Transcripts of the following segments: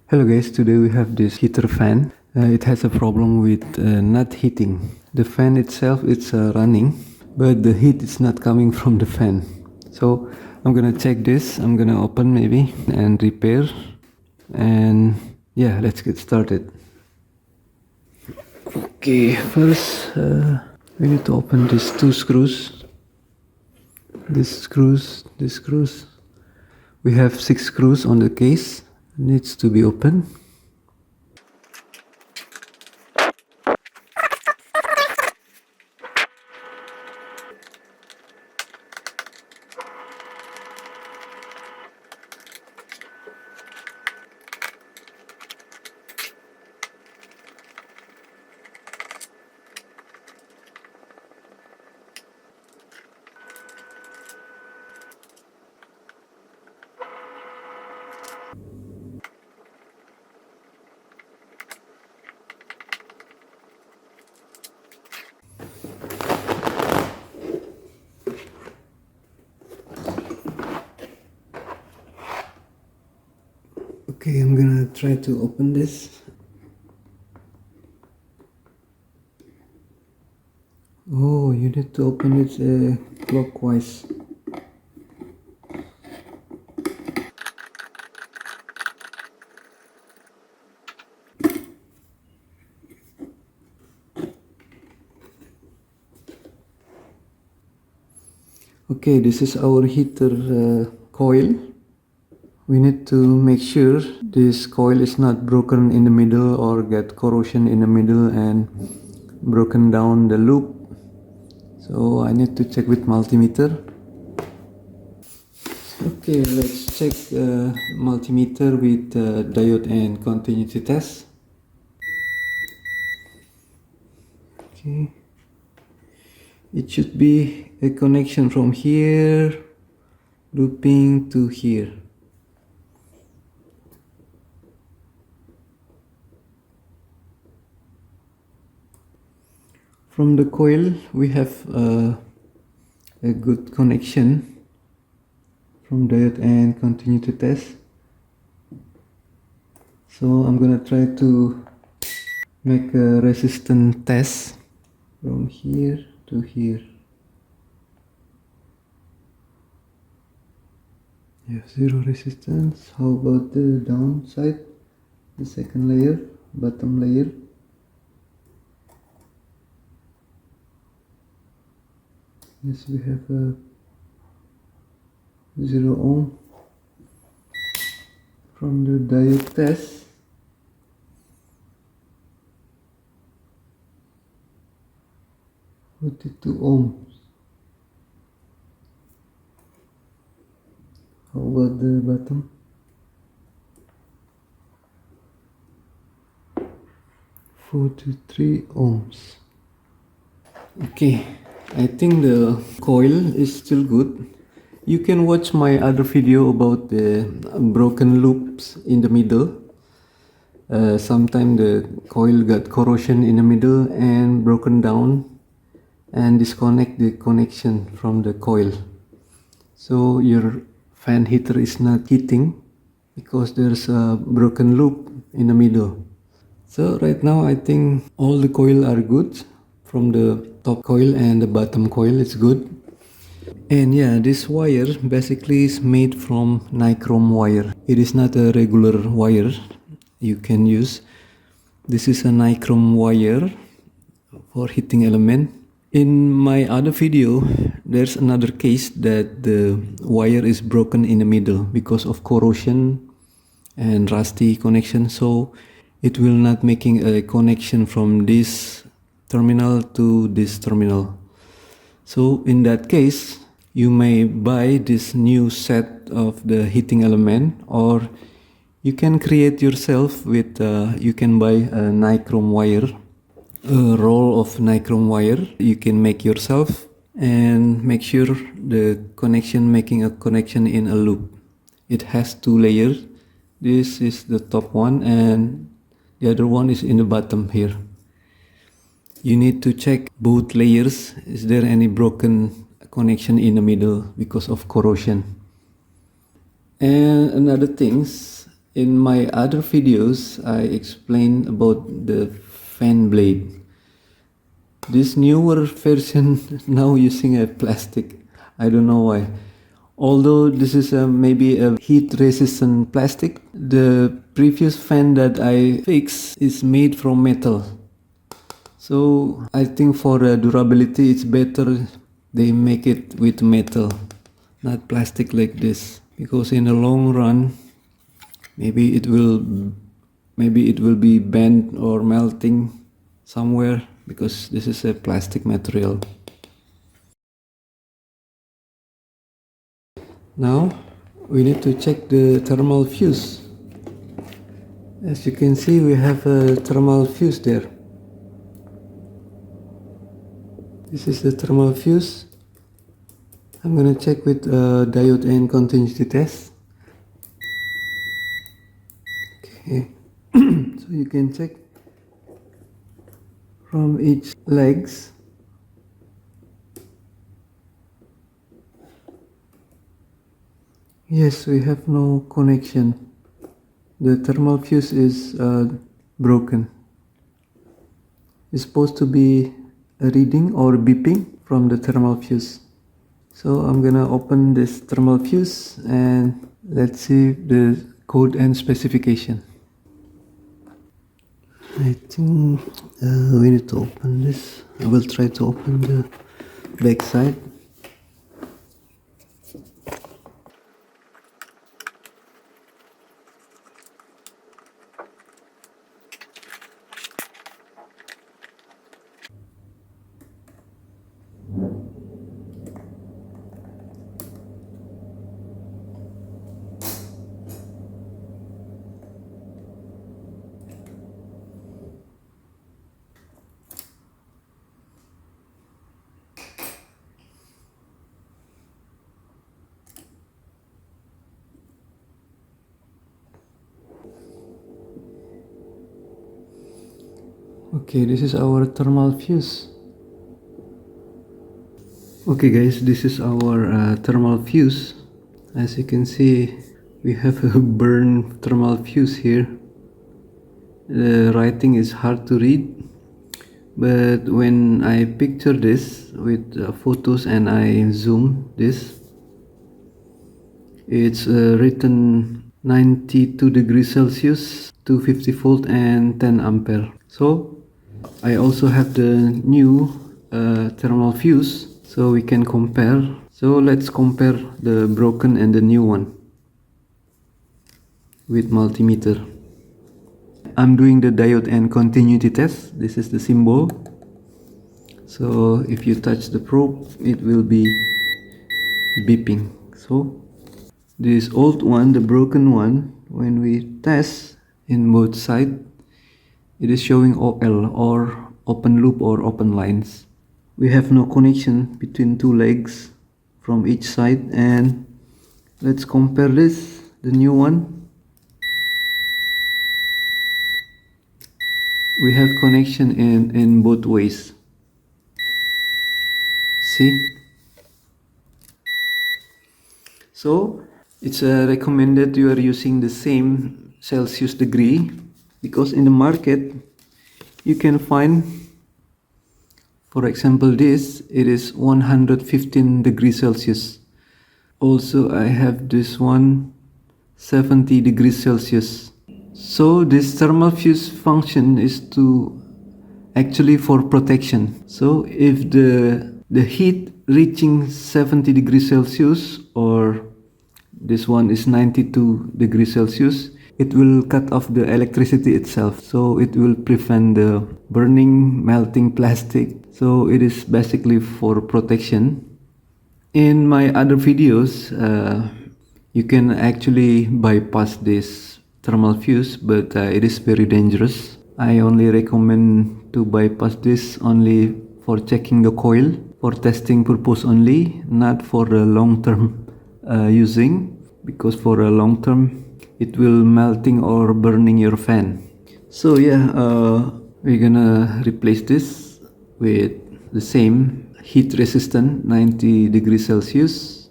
Hello guys, today we have this heater fan. It has a problem with not heating. The fan itself is running, but the heat is not coming from the fan. So I'm gonna check this. I'm gonna open maybe and repair. And yeah, let's get started. Okay, first we need to open these two screws. These screws. We have 6 screws on the case. Needs to be open. Okay, I'm gonna try to open this. Oh, you need to open it clockwise. Okay, this is our heater coil. We need to make sure this coil is not broken in the middle or get corrosion in the middle and broken down the loop. So I need to check with multimeter. Okay, let's check multimeter with diode and continuity test. Okay, it should be a connection from here looping to here. From the coil we have a good connection from diode and continuity test. So I'm gonna try to make a resistance test from here to here. You have 0 resistance. How about the downside? The second layer, bottom layer. Yes, we have a 0 ohm. From the diode test, ohms. How about the bottom? 43 ohms. Okay, I think the coil is still good. You can watch my other video about the broken loops in the middle. Sometimes the coil got corrosion in the middle and broken down and disconnect the connection from the coil. So your fan heater is not heating because there's a broken loop in the middle. So right now I think all the coil are good. From the top coil and the bottom coil is good. And yeah, this wire basically is made from nichrome wire. It is not a regular wire you can use. This is a nichrome wire for heating element. In my other video, there's another case that the wire is broken in the middle because of corrosion and rusty connection. So it will not making a connection from this terminal to this terminal. So in that case, you may buy this new set of the heating element, or you can create yourself with, you can buy a nichrome wire, a roll of nichrome wire. You can make yourself and make sure the connection, making a connection in a loop. It has 2 layers. This is the top one and the other one is in the bottom here. You need to check both layers. Is there any broken connection in the middle because of corrosion? And another things, In my other videos, I explained about the fan blade. This newer version now using a plastic. I don't know why. Although this is maybe a heat resistant plastic, the previous fan that I fixed is made from metal. So I think for durability it's better they make it with metal, not plastic like this. Because in the long run, maybe it will be bent or melting somewhere because this is a plastic material. Now we need to check the thermal fuse. As you can see, we have a thermal fuse there. This is the thermal fuse. I'm gonna check with diode and continuity test. Okay, so you can check from each legs. Yes, we have no connection. The thermal fuse is broken. It's supposed to be a reading or beeping from the thermal fuse. So I'm gonna open this thermal fuse and let's see the code and specification. I think we need to open this. I will try to open the back side. Okay, this is our thermal fuse. Okay guys, this is our thermal fuse. As you can see, we have a burned thermal fuse here. The writing is hard to read, but when I picture this with photos and I zoom this, it's written 92 degrees Celsius, 250 volt and 10 ampere. So I also have the new thermal fuse, so we can compare. So let's compare the broken and the new one with multimeter. I'm doing the diode and continuity test. This is the symbol. So if you touch the probe, it will be beeping. So this old one, the broken one, when we test in both sides, it is showing OL or open loop or open lines. We have no connection between two legs from each side, and let's compare this, the new one. We have connection in both ways. See? So it's recommended you are using the same Celsius degree, because in the market you can find, for example, this, it is 115 degrees Celsius. Also I have this one 70 degrees Celsius. So this thermal fuse function is to actually for protection. So if the heat reaching 70 degrees Celsius, or this one is 92 degrees Celsius, it will cut off the electricity itself. So it will prevent the burning, melting plastic. So it is basically for protection. In my other videos, you can actually bypass this thermal fuse, but it is very dangerous. I only recommend to bypass this only for checking the coil, for testing purpose only, not for the long term using, because for a long term it will melting or burning your fan. So yeah, we're gonna replace this with the same heat resistant 90 degrees Celsius.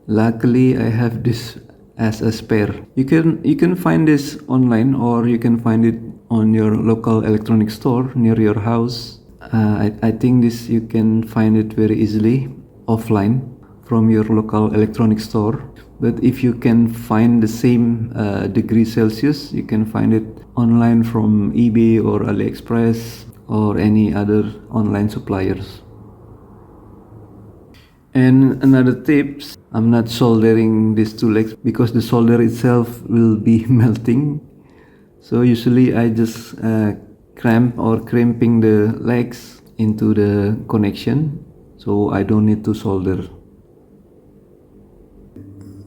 Luckily I have this as a spare. You can find this online, or you can find it on your local electronic store near your house. I think this you can find it very easily offline from your local electronic store. But if you can find the same degree Celsius, you can find it online from eBay or AliExpress or any other online suppliers. And another tips, I'm not soldering these two legs because the solder itself will be melting. So usually I just crimping the legs into the connection, so I don't need to solder.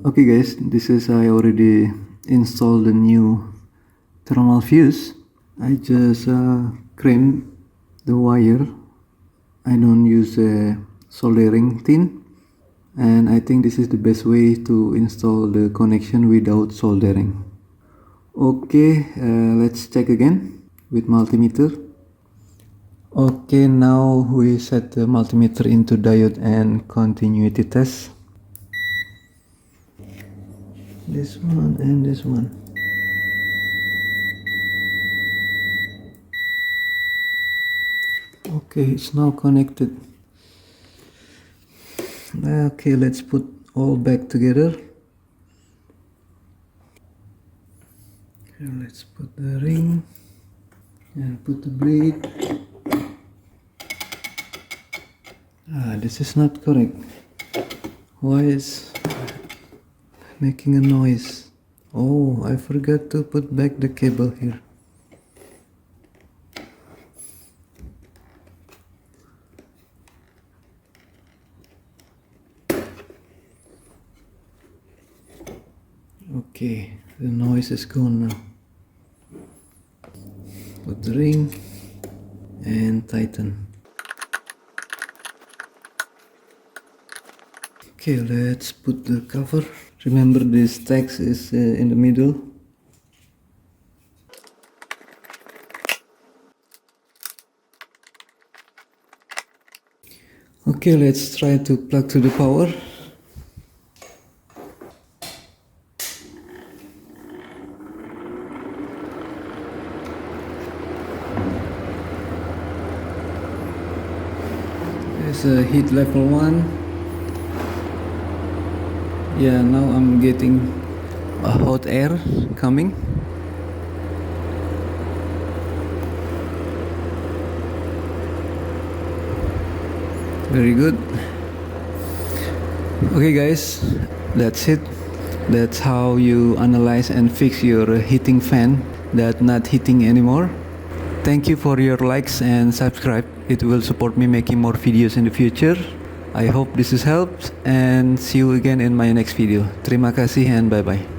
Okay guys, this is I already installed the new thermal fuse. I just crimp the wire. I don't use a soldering tin, and I think this is the best way to install the connection without soldering. Okay, let's check again with multimeter. Okay, now we set the multimeter into diode and continuity test. This one and this one. Okay, it's now connected. Okay, let's put all back together. Okay, let's put the ring and put the blade. This is not correct. Why is making a noise? Oh, I forgot to put back the cable here. Okay, the noise is gone now. Put the ring and tighten. Okay, let's put the cover. Remember, this text is in the middle. Okay, let's try to plug to the power. There's a heat level 1. Yeah, now I'm getting a hot air coming. Very good. Okay guys, that's it. That's how you analyze and fix your heating fan that's not heating anymore. Thank you for your likes and subscribe. It will support me making more videos in the future. I hope this has helped, and see you again in my next video. Terima kasih and bye bye.